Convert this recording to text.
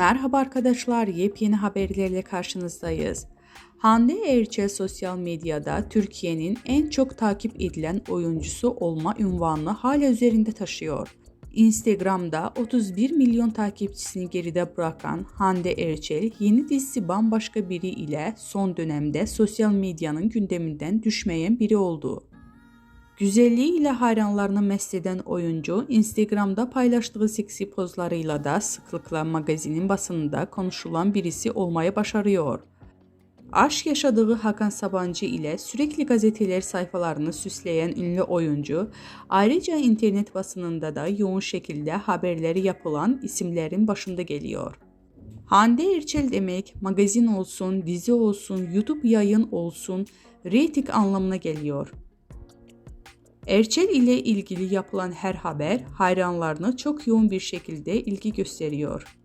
Merhaba arkadaşlar, yepyeni haberlerle karşınızdayız. Hande Erçel sosyal medyada Türkiye'nin en çok takip edilen oyuncusu olma unvanını hala üzerinde taşıyor. Instagram'da 31 milyon takipçisini geride bırakan Hande Erçel, yeni dizisi Bambaşka Biri ile son dönemde sosyal medyanın gündeminden düşmeyen biri oldu. Güzelliğiyle hayranlarını mest eden oyuncu, Instagram'da paylaştığı seksi pozlarıyla da sıklıkla magazinin basınında konuşulan birisi olmayı başarıyor. Aşk yaşadığı Hakan Sabancı ile sürekli gazeteler sayfalarını süsleyen ünlü oyuncu, ayrıca internet basınında da yoğun şekilde haberleri yapılan isimlerin başında geliyor. Hande Erçel demek, magazin olsun, dizi olsun, YouTube yayın olsun, reyting anlamına geliyor. Erçel ile ilgili yapılan her haber hayranlarına çok yoğun bir şekilde ilgi gösteriyor.